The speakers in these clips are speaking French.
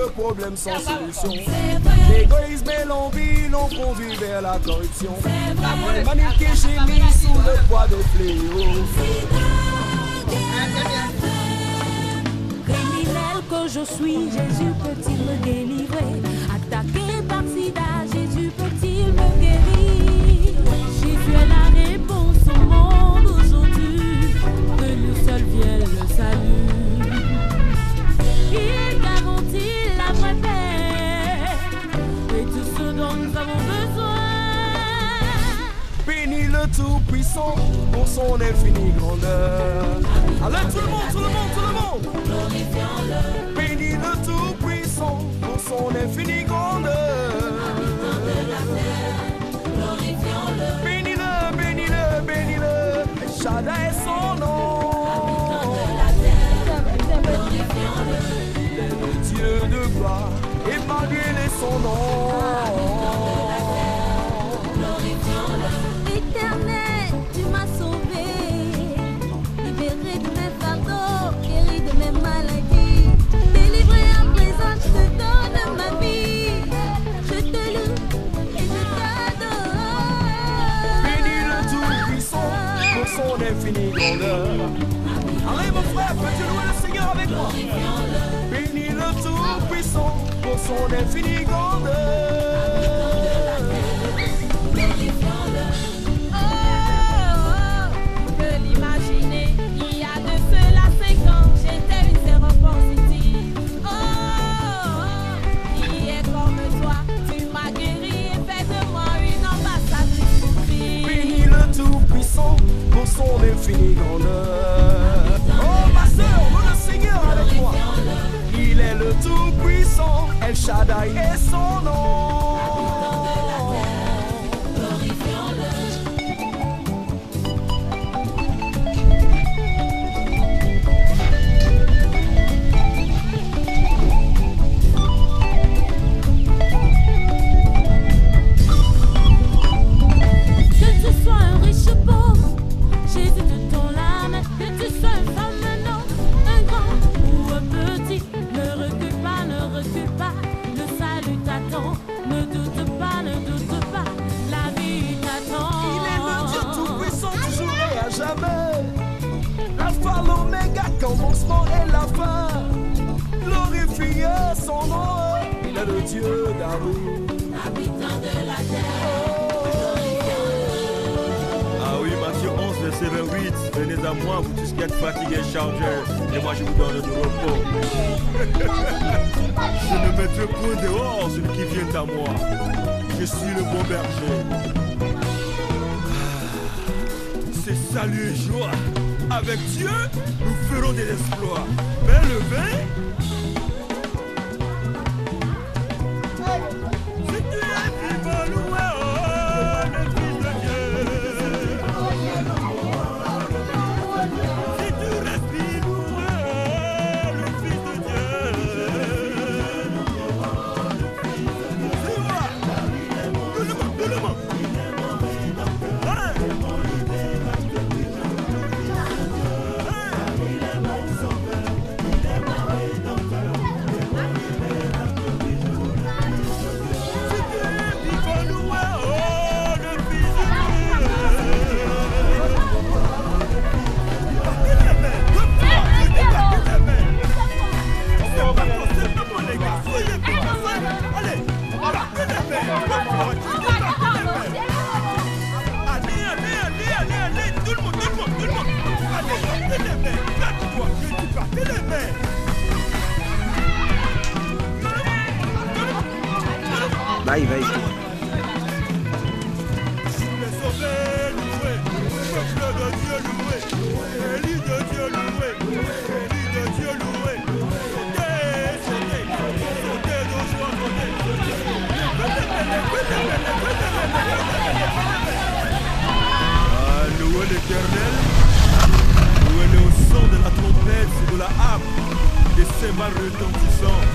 de problèmes sans solution. L'égoïsme et l'envie l'ont conduit vers la corruption. La humanité gémit sous le poids des fléaux. Criminel que je suis, Jésus peut-il me délivrer? Attaqué par sida, Jésus peut-il me guérir? Jésus est la réponse au monde aujourd'hui, que lui seul vient le salut. Il garantit la vraie paix et tout ce dont nous avons besoin. Bénis le Tout-Puissant pour son infinie grandeur. Allez tout le monde, tout le monde, tout le monde. Glorifions-le. Bénis le Tout-Puissant pour son infinie grandeur. Habitant de la terre, glorifions-le. Bénis-le, bénis-le, bénis-le. Shaddai est son nom. Habitant de la terre, glorifions-le. Il est le Dieu de gloire et malgré son nom. Éternel, tu m'as sauvé, libéré de mes fardeaux, guéri de mes maladies, délivré à présent, je te donne ma vie, je te loue et je t'adore. Bénis le Tout-Puissant pour son infinie grandeur. Allez mon frère, peux-tu louer le Seigneur avec moi? Bénis le Tout-Puissant pour son infinie grandeur. Pour son infinie grandeur. Oh ma soeur, loue le Seigneur avec moi. Il est le Tout-Puissant, El Shaddai est son nom. Commencement et la fin, glorifiez son nom, il est le Dieu d'amour, habitant de la terre. Ah oui, Matthieu 11, verset 28, venez à moi, vous tous qui êtes fatigués et chargés, et moi je vous donne du repos. Je ne mettrai point dehors celui qui vient à moi, je suis le bon berger. C'est salut et joie. Avec Dieu, nous ferons des exploits. Mais le vin, si tu es vivant, loué, oh, le Fils de Dieu. Si tu respires, loué, oh, le Fils de Dieu. Tu vois, tout le monde. Vai. Louez l'Éternel, louez-le au son de la trompette et de la harpe, des cymbales retentissants.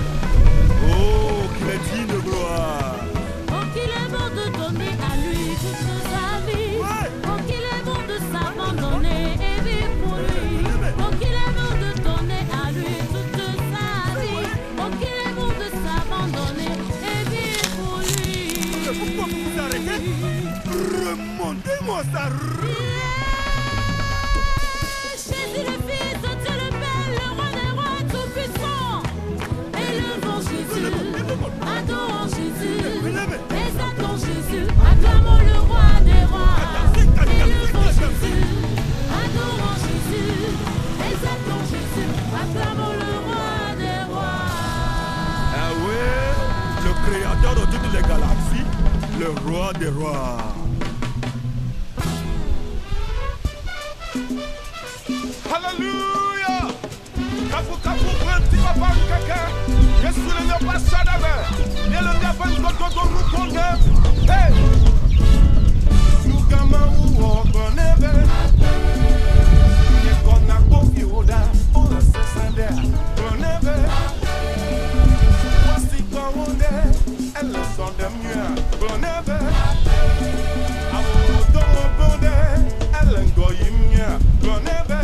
Oh, qu'il est digne de gloire. Oh, qu'il dis-moi ça. Jésus le Fils de Dieu le Père, le roi des rois tout-puissant. Élevons Jésus, adorons Jésus, exaltons Jésus, acclamons le roi des rois. Élevons Jésus, adorons Jésus, exaltons Jésus, acclamons le roi des rois. Ah ouais, le créateur de toutes les galaxies, le roi des rois. Hallelujah. Kafu kwanti kaka. Yesu le pasada be. Yelo ndia ban gogo rukonge. Hey. Sugama uwo bonebe. Ye kona kofi oda. Ola sesande. Bonebe. Wasi konde. Elle sonde mieux. Bonebe. Awo domo bonde. Elle ngoyi mieux. Bonebe.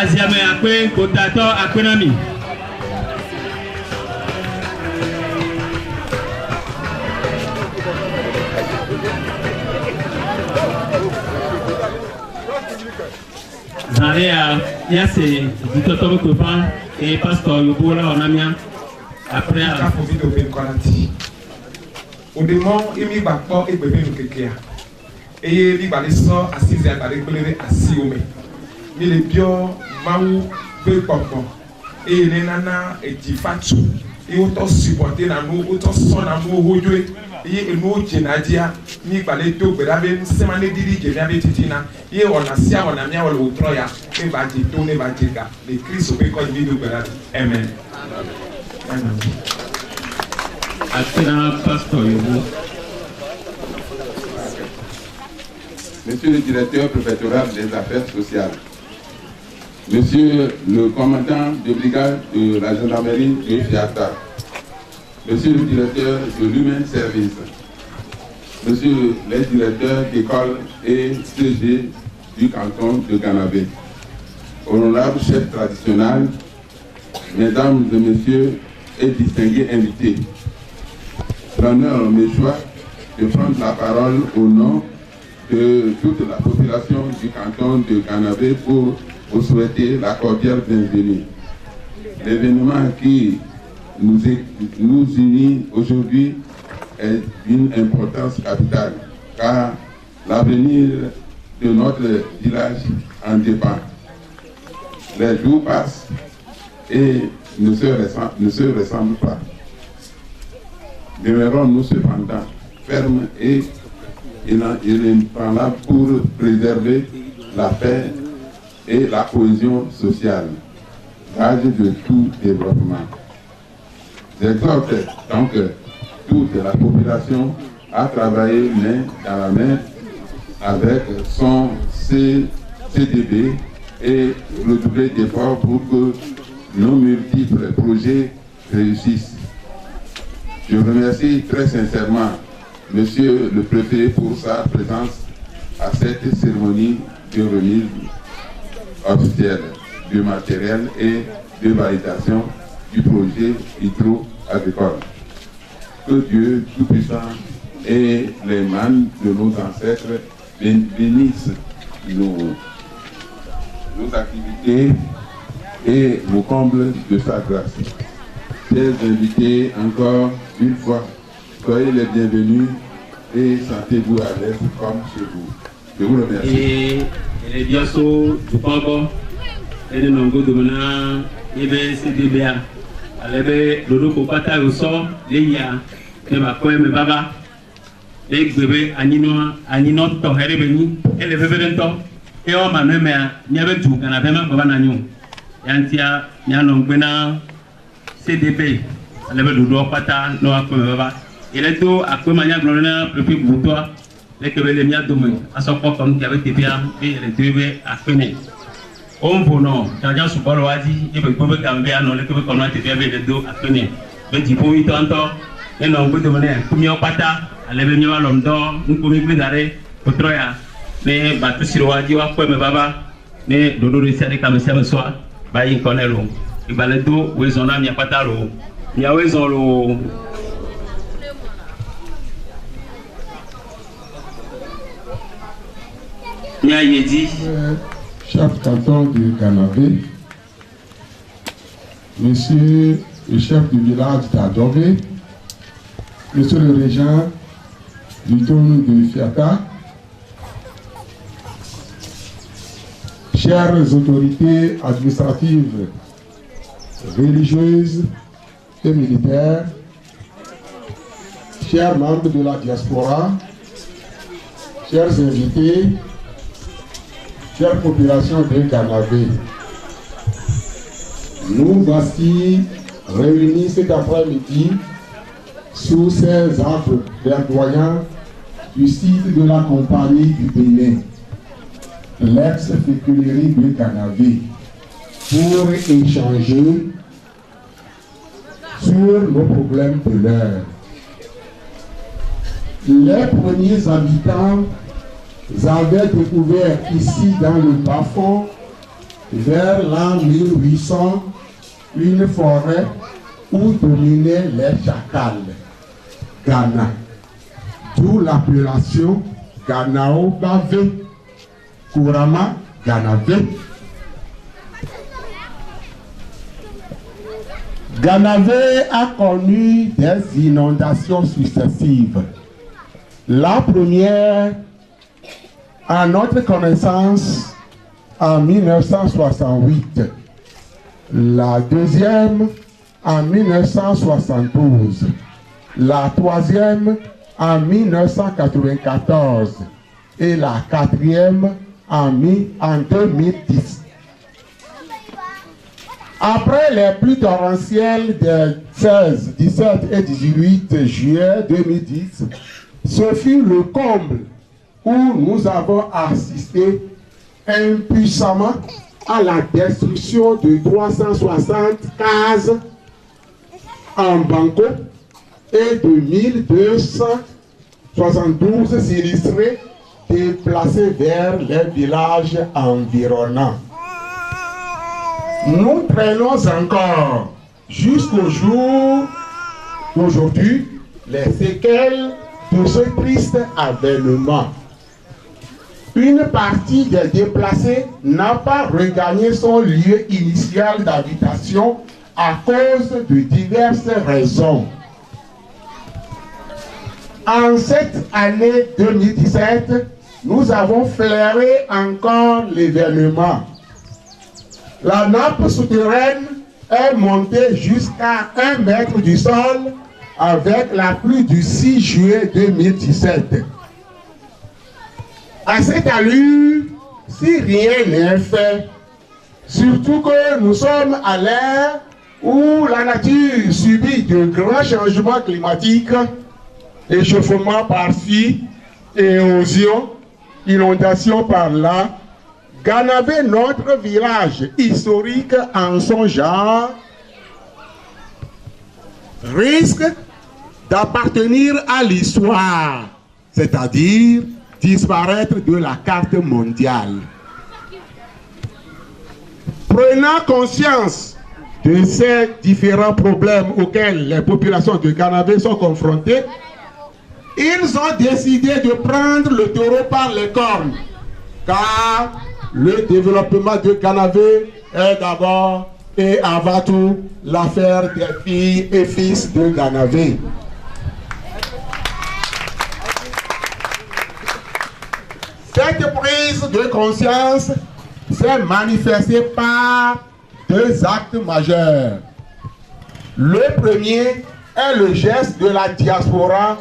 Aziame akwe kotato akwenami. Zarea yase ditoto kopan et pasteur Yobola onamia après au démon imi bakpo et bébé nous kekea. Et li baliso assise à récolter assis au mais les bio maou be popo et les nana et tifatu et autant supporter na nous autant son amour aujourd'hui et nous jenadia ni balé to berabe semane didi jenabe titina et on a sia on a mia wala utroya et ba jito ne ba jiga le Christ be ko di do berabe amen amen. Monsieur le directeur préfectoral des affaires sociales, Monsieur le commandant de brigade de la gendarmerie de Fiata, Monsieur le directeur de l'Humain Service, Monsieur les directeurs d'école et CG du canton de Ganabé, honorables chefs traditionnels, Mesdames et Messieurs et distingués invités, l'honneur me choix de prendre la parole au nom de toute la population du canton de Ganabé pour vous souhaiter la cordiale bienvenue. L'événement qui nous unit aujourd'hui est d'une importance capitale, car l'avenir de notre village en dépend. Les jours passent et ne se ressemblent pas. Demeurons-nous cependant fermes et inébranlables pour préserver la paix et la cohésion sociale, gage de tout développement. J'exhorte donc toute la population à travailler main dans la main avec son CDB et redoubler d'efforts pour que nos multiples projets réussissent. Je remercie très sincèrement Monsieur le Préfet pour sa présence à cette cérémonie de remise officielle du matériel et de validation du projet hydro-agricole. Que Dieu Tout-Puissant et les manes de nos ancêtres bénissent nos activités et nous comblent de sa grâce. Chers invités, encore une fois, soyez les bienvenus et sentez-vous à l'aise comme chez vous. Je vous remercie. Et les biasso du Pambo et de Nango de Mena, et bien CDBA. alebe dodo ko pata yo so le ya ne ba ko me baba le gbebe anino to herebe ni ele bebe to e o ma no me nya be tu kana be ma baba na nyu yantia nya no gbena CDP alebe dodo pata no akko me baba ele to akko ma nya glona prepi butoa le kebele nya do me aso ko kom ki avec tebia e ele tebe afene on vono jaja subalo waji e be gobe gambe ano le kebe kono tebia be le do afene be jipo itonto e no gbe do ne kumi o pata alebe nya lo ndo nkumi gbe dare potroya ne batu siro waji wa ko me baba ne dodo re sare kam se so ba yin konelo ibale do we zona mi pata ro ya we zon lo Chef canton du Canavé, monsieur le chef du village d'Adové, monsieur le régent du tour de Fiata, chères autorités administratives, religieuses et militaires, chers membres de la diaspora, chers invités, chère population de Canavé, nous voici réunis cet après-midi sous ces arbres verdoyants du site de la compagnie du Bénin, l'ex-féculerie de Canavé, pour échanger sur nos problèmes de l'heure. Les premiers habitants avaient découvert ici dans le bas-fond, vers l'an 1800, une forêt où dominaient les chacals, Ghana, d'où l'appellation Ganao Bavé, couramment Ganavé. Ganavé a connu des inondations successives. La première, à notre connaissance, en 1968. La deuxième, en 1972. La troisième, en 1994. Et la quatrième, en 2010. Après les pluies torrentielles des 16, 17 et 18 juillet 2010, ce fut le comble où nous avons assisté impuissamment à la destruction de 360 cases en Banco et de 1272 sinistrés déplacés vers les villages environnants. Nous traînons encore jusqu'au jour d'aujourd'hui les séquelles de ce triste avènement. Une partie des déplacés n'a pas regagné son lieu initial d'habitation à cause de diverses raisons. En cette année 2017, nous avons flairé encore l'événement. La nappe souterraine est montée jusqu'à 1 mètre du sol avec la pluie du 6 juillet 2017. À cette allure, si rien n'est fait, surtout que nous sommes à l'ère où la nature subit de grands changements climatiques, échauffement par-ci, érosion, inondation par-là, Ganavé, notre village historique en son genre, risque d'appartenir à l'histoire, c'est-à-dire disparaître de la carte mondiale. Prenant conscience de ces différents problèmes auxquels les populations de Ganavé sont confrontées, ils ont décidé de prendre le taureau par les cornes, car le développement de Ganavé est d'abord et avant tout l'affaire des filles et fils de Ganavé. Cette prise de conscience s'est manifestée par deux actes majeurs. Le premier est le geste de la diaspora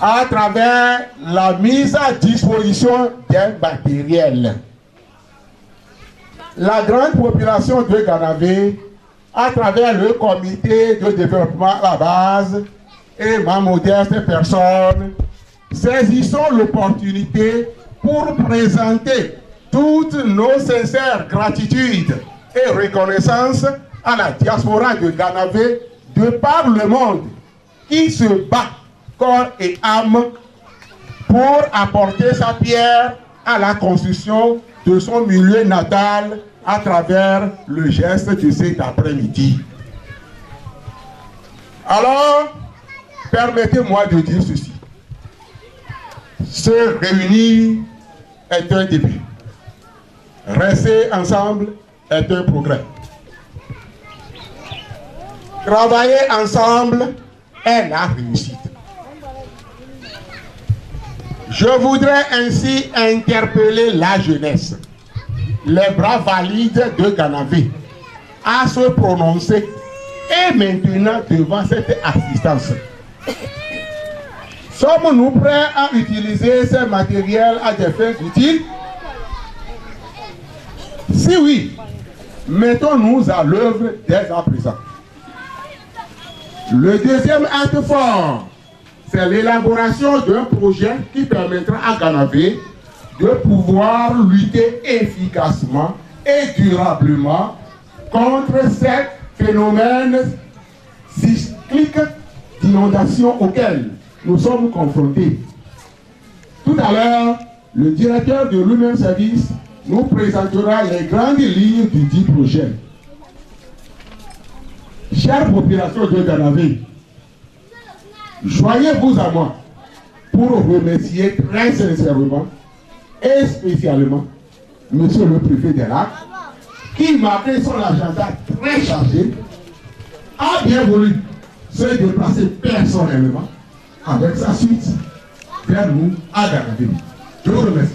à travers la mise à disposition d'un matériel. La grande population de Ganavé, à travers le comité de développement à la base et ma modeste personne, saisissons l'opportunité pour présenter toutes nos sincères gratitudes et reconnaissance à la diaspora de Ganavé de par le monde qui se bat corps et âme pour apporter sa pierre à la construction de son milieu natal à travers le geste de cet après-midi. Alors, permettez-moi de dire ceci. Se réunir est un début. Rester ensemble est un progrès. Travailler ensemble est la réussite. Je voudrais ainsi interpeller la jeunesse, les bras valides de Ganavé, à se prononcer et maintenant devant cette assistance. Sommes-nous prêts à utiliser ces matériels à des fins utiles? Si oui, mettons-nous à l'œuvre dès à présent. Le deuxième acte fort, c'est l'élaboration d'un projet qui permettra à Ganavé de pouvoir lutter efficacement et durablement contre ces phénomènes cycliques d'inondation auxquels nous sommes confrontés. Tout à l'heure, le directeur de l'Human Service nous présentera les grandes lignes du dit projet. Chère population de Ganavé, joignez-vous à moi pour remercier très sincèrement et spécialement Monsieur le préfet des Lacs, qui, malgré son agenda très chargé, a bien voulu se déplacer personnellement avec sa suite vers nous à Ganavé. Je vous remercie.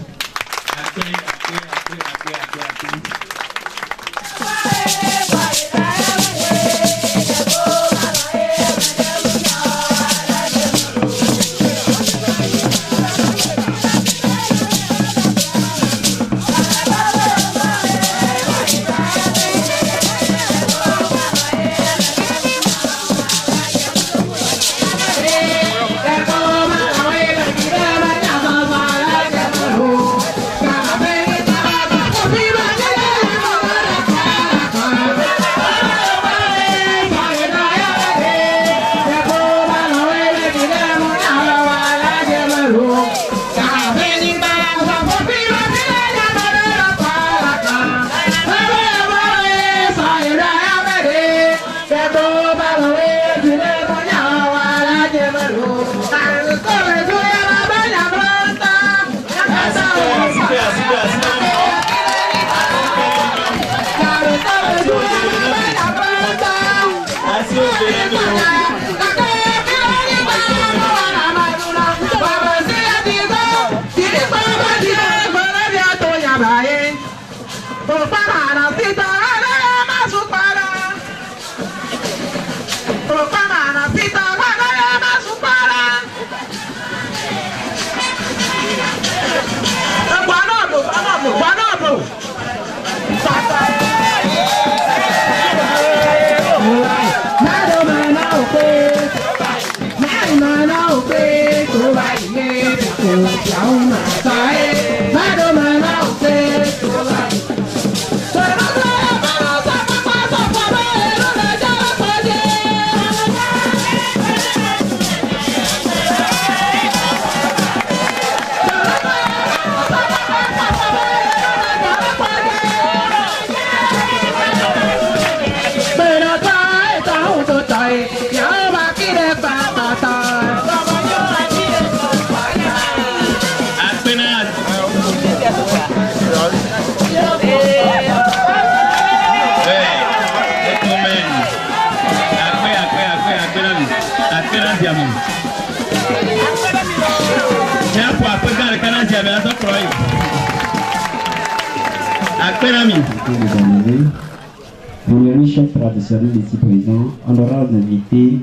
Premier chef traditionnel ici présent, honorables invités,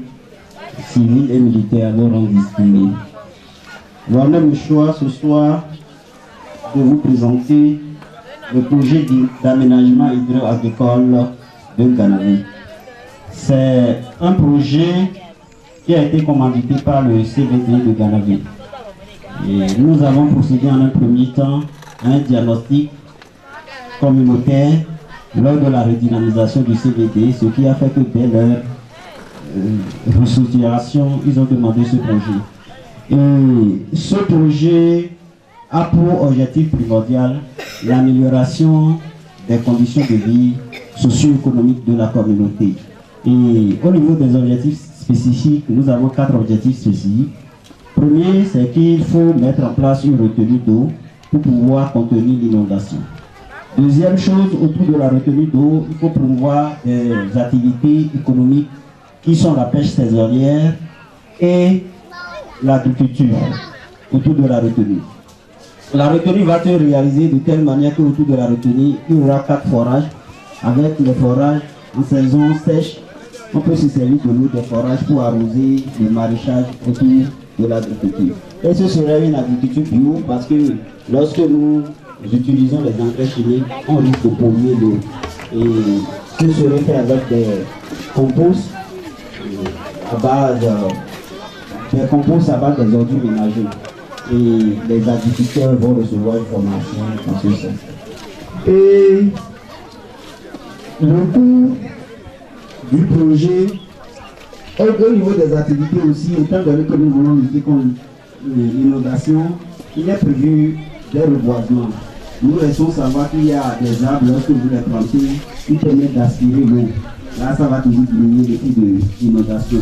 civils et militaires, nos rangs distingués. Voilà le choix ce soir de vous présenter le projet d'aménagement hydro-agricole de Ganavé. C'est un projet qui a été commandité par le CVD de Ganavé. Et nous avons procédé en un premier temps à un diagnostic communautaire lors de la redynamisation du CVD, ce qui a fait que dès leur restructuration, ils ont demandé ce projet. Et ce projet a pour objectif primordial l'amélioration des conditions de vie socio-économiques de la communauté. Et au niveau des objectifs spécifiques, nous avons 4 objectifs spécifiques. Premier, c'est qu'il faut mettre en place une retenue d'eau pour pouvoir contenir l'inondation. Deuxième chose, autour de la retenue d'eau, il faut promouvoir des activités économiques qui sont la pêche saisonnière et l'agriculture autour de la retenue. La retenue va être réalisée de telle manière qu'autour de la retenue, il y aura 4 forages. Avec les forages en saison sèche, on peut se servir de l'eau des forages pour arroser le maraîchage autour de l'agriculture. Et ce serait une agriculture bio parce que lorsque nous utilisons les engrais chimiques, on risque de polluer l'eau. Et ce serait fait avec des composts à base des ordures ménagères. Et les agriculteurs vont recevoir une formation dans ce sens. Et le coût du projet, au niveau des activités aussi, étant donné que nous voulons lutter contre l'inondation, il est prévu des reboisements. Nous laissons savoir qu'il y a des arbres, lorsque vous les plantez, qui permettent d'aspirer l'eau. Là, ça va toujours diminuer le coût de l'inondation.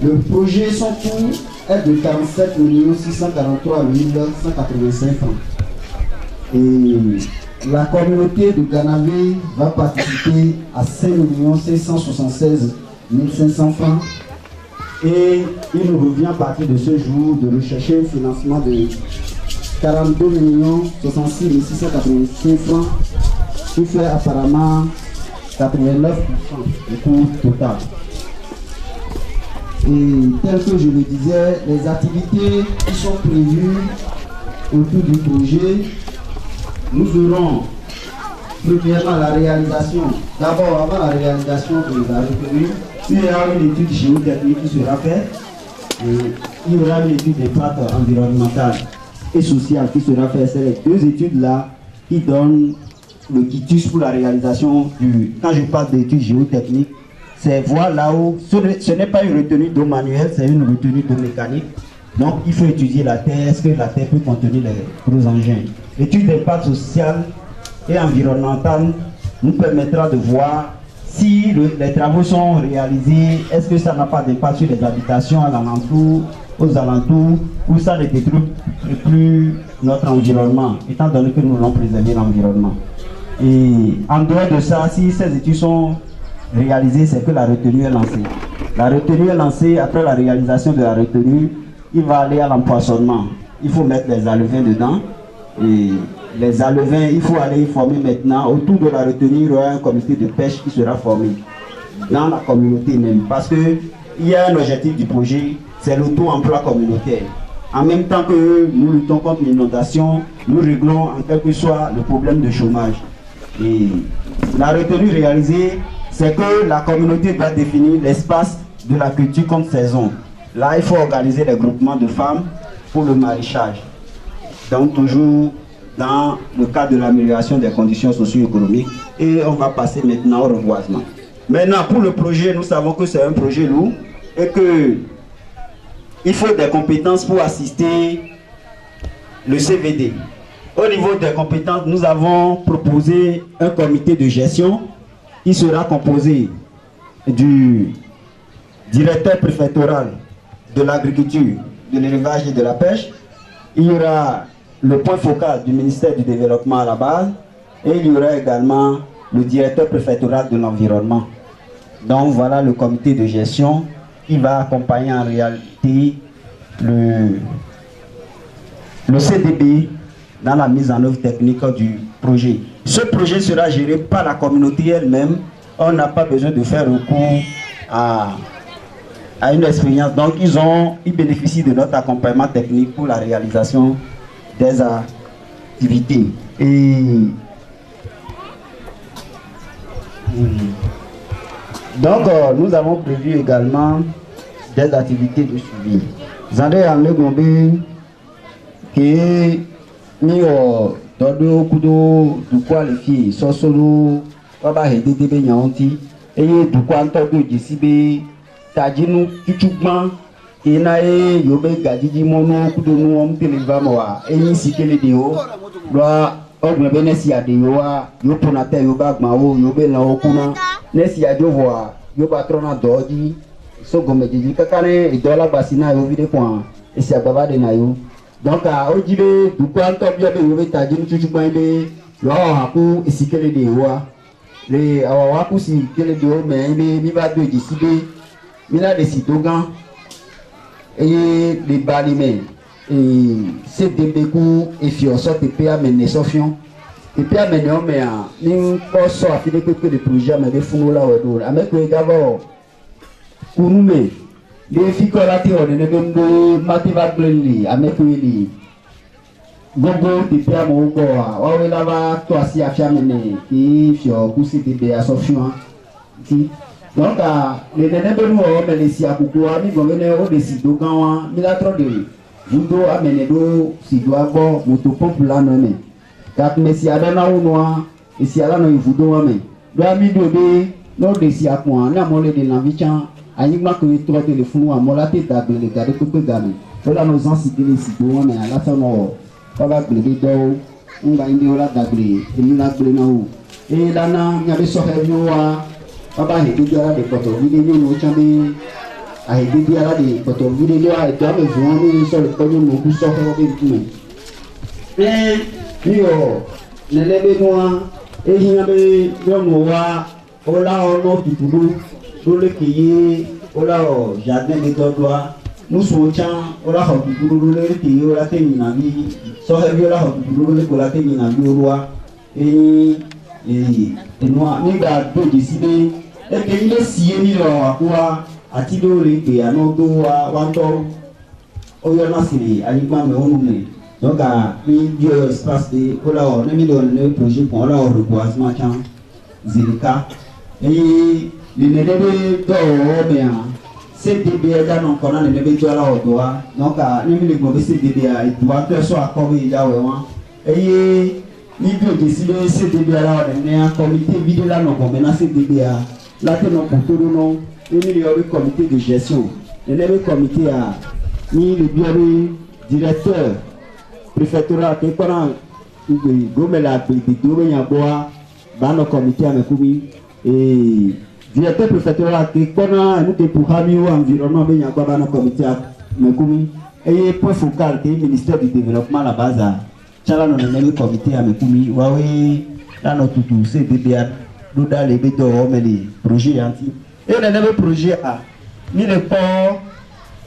Le projet, son coût est de 47 643 185 francs. Et la communauté de Ganavé va participer à 5 776 500 francs. Et il nous revient à partir de ce jour de rechercher un financement de 42 66 685 francs, qui fait apparemment 89% du coût total. Et tel que je le disais, les activités qui sont prévues autour du projet, nous aurons premièrement la réalisation, d'abord avant la réalisation de la retenue, il y aura une étude géotechnique qui sera faite, et il y aura une étude d'impact environnemental et social qui sera faite. C'est les 2 études-là qui donnent le quitus pour la réalisation du... Quand je parle d'études géotechniques, c'est voir là-haut, ce n'est pas une retenue d'eau manuelle, c'est une retenue d'eau mécanique. Donc il faut étudier la terre, est-ce que la terre peut contenir les gros engins. L'étude d'impact social et environnemental nous permettra de voir si les travaux sont réalisés, est-ce que ça n'a pas d'impact sur les habitations aux alentours, ou ça ne détruit plus notre environnement, étant donné que nous voulons préserver l'environnement. Et en dehors de ça, si ces études sont réalisées, c'est que la retenue est lancée. La retenue est lancée, après la réalisation de la retenue, il va aller à l'empoisonnement. Il faut mettre les alevins dedans. Et les alevins, il faut aller former maintenant. Autour de la retenue, il y aura un comité de pêche qui sera formé dans la communauté même. Parce qu'il y a un objectif du projet, c'est l'auto-emploi communautaire. En même temps que nous luttons contre l'inondation, nous réglons en quelque sorte le problème de chômage. Et la retenue réalisée, c'est que la communauté doit définir l'espace de la culture comme saison. Là, il faut organiser les groupements de femmes pour le maraîchage. Donc, toujours dans le cadre de l'amélioration des conditions socio-économiques. Et on va passer maintenant au reboisement. Maintenant, pour le projet, nous savons que c'est un projet lourd et qu'il faut des compétences pour assister le CVD. Au niveau des compétences, nous avons proposé un comité de gestion qui sera composé du directeur préfectoral de l'agriculture, de l'élevage et de la pêche. Il y aura le point focal du ministère du développement à la base et il y aura également le directeur préfectoral de l'environnement. Donc voilà le comité de gestion qui va accompagner en réalité le CDB dans la mise en œuvre technique du projet. Ce projet sera géré par la communauté elle-même on n'a pas besoin de faire recours à une expérience. Donc ils bénéficient de notre accompagnement technique pour la réalisation des activités. Et donc nous avons prévu également des activités de suivi. Zandé en le gombe qui ni dodo kudo du qualifié sosolo baba hede debe nyanti eye du kwanto do jisibe tajinu chuchugban ina yobe gajiji mono kudo nu om televama wa eyin sikele de o lo ogun be nesi ade yo wa yo ponate yo ba gban o yo be la okuna nesi ajo wa yo ba trona doji so gomeji kakane idola basina yo vide kwa esi agbaba de na yo donc ojibe du kwanto bio be yo be tajinu chuchugban be lo haku isikele de wa le awawaku si kele de o me mi ba do jisibe mi la de si dogan eye le balime se dembeku efio so tepe amene sofion tepe amene o me a ni ko so afide pepe de projet me be funu la wedo ameko egabo kurume le fikolati o ne be ndo mativa glenli ameko ili gogo tepe amo go a o we la ba to asi afia mene ki fio kusi tepe a sofion ti donc les nénébeux nous ont mené si à Koukoua, nous avons mené au décide de Gawa, nous avons de Vudo à mener d'eau, si doit avoir motopompe là, non, car Messi a donné au noir, et si à la non, Vudo à mener. Nous avons mis de nous décide à quoi, nous avons de l'envichan, à n'y pas que nous trouvons le fou à molater d'abord les gars de Coupé Gami. Voilà nos anciens les sites, mais à la fin, on va gagner d'eau, on va y aller d'abri, et nous l'avons gagné. Et là, nous avons sorti Papa hedi ala de poto video no chambe a hedi ala de poto video a do me vuan mi so le kono mo ku so ko be tu me yo le lebe no e hinya be yo mo wa ola ono tutulu so le kiye ola o jardin de dodoa nous so chan ola ho tutulu le kiye ola te ni na bi so he ola ho tutulu le ko la te ni na bi owa no ni ga do jisibe et que il est si émis à quoi à Tidori et à Nodo à Wanto Oyana Siri, à l'Igma Meoumé. Donc, à milieu espace de Ola, on a mis le projet pour la reboisement Zilika. Et les nébés d'Orobéen, CDB dans encore un nébé de la Odoa. Donc, à l'Emile Gobé CDB, il doit faire soit accorder Yaouan. Et il peut décider CDB là, on est un comité vidéo là, on a CDB. Là, nous avons un comité de gestion. Le comité a mis le bureau directeur préfectoral qui est Gomela dans le comité à Mekoumi et directeur préfectoral qui est pour Hami ou environnement dans le comité à Mekoumi et point focal qui est le ministère du développement à la base. Chala nous avons le comité à Mekoumi. Waouh, là nous tout c'est DBA. Nous dans les bétons, mais les projets anti. Et le nouveau projet a mis le port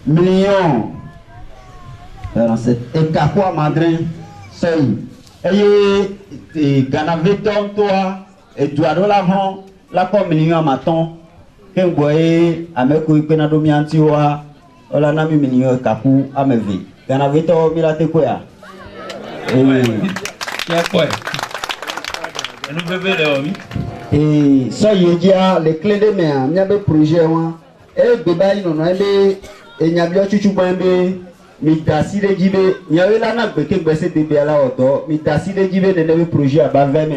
millions. Et Kakwa Madrin, seuil. Et Ganaveton, toi, et toi, de l'avant, la port million à maton. Qu'un boyer, à me couper Penadomi Antioa, on a mis million Kakou à me ver. Ganaveton, Milate Koya. Nous bébés les hommes. Et ça y est déjà les clés de main, il y a des projets et bébé il en a des et il y a bien chuchu bambé mais tassi de jibe il y a eu là n'a que baisser de bébé là auto mais tassi de jibe de nouveau projet à bas 20 mains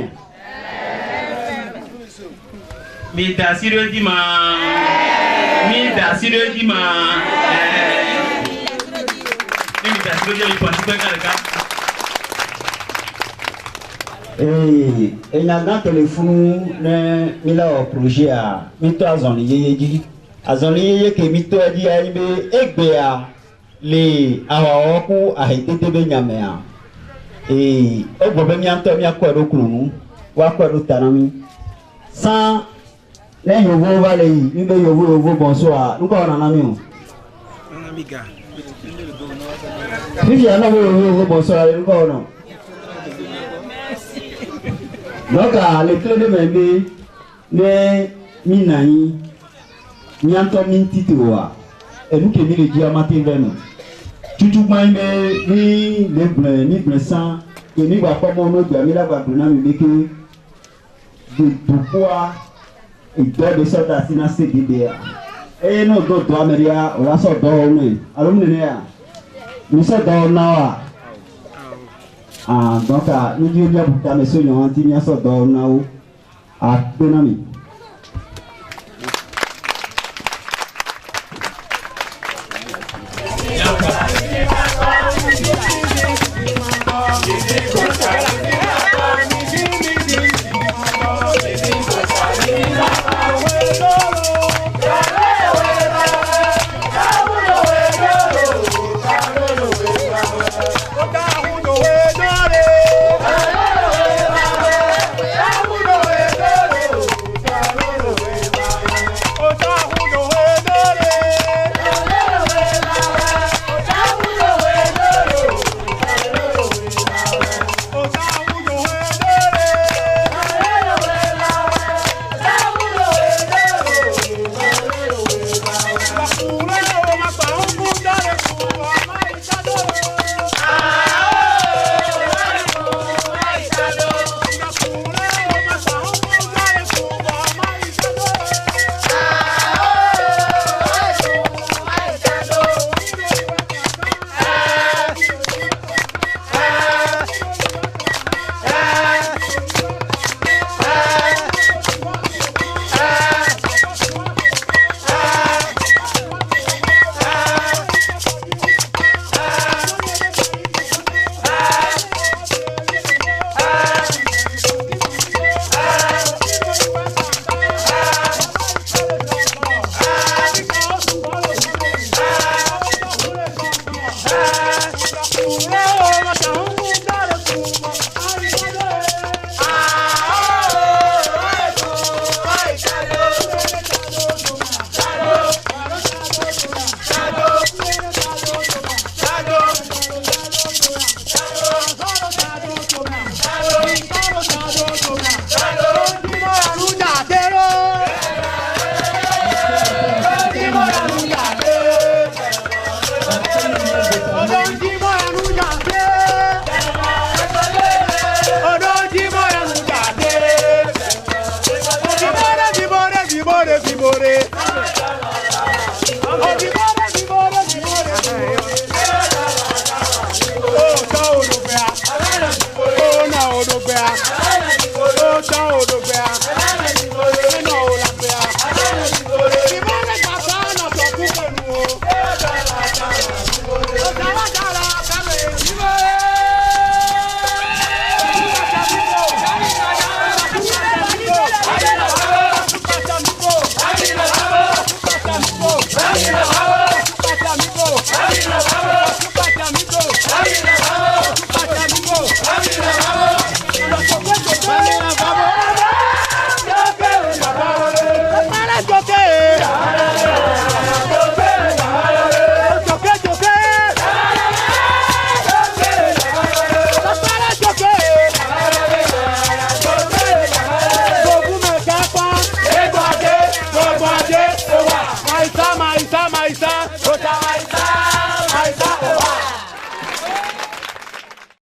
mais tassi de dima mais tassi de dima mais tassi de il faut pas faire et il y a un téléphone mais là au projet à mito azoni yeyeji azoni yeye ke mito adi aibe egbea le awaoku ahitete be nyamea et ogbobe mi anto mi akwero kunu wa kwero tanami sans les yovo vale yi be yovo bonsoir nko na nami o amiga Vivi ana yovo bonsoir nko na. Donc, les clés de Membe, mais Minani, Mianto Mintitoa, et nous qui mis le diamant vraiment. Tout maïme, ni les blessants, et ni va pas mon autre, mais la va donner mais que de pourquoi il doit de sorte à s'y nasser d'idées. Et nous d'autres Amélia, on va sortir d'orner. Alors nous sommes dans Nawa. Ah, donc nous disons bien pour ta maison, nous avons dit bien sortir dans Nawa à Benami. Vibore,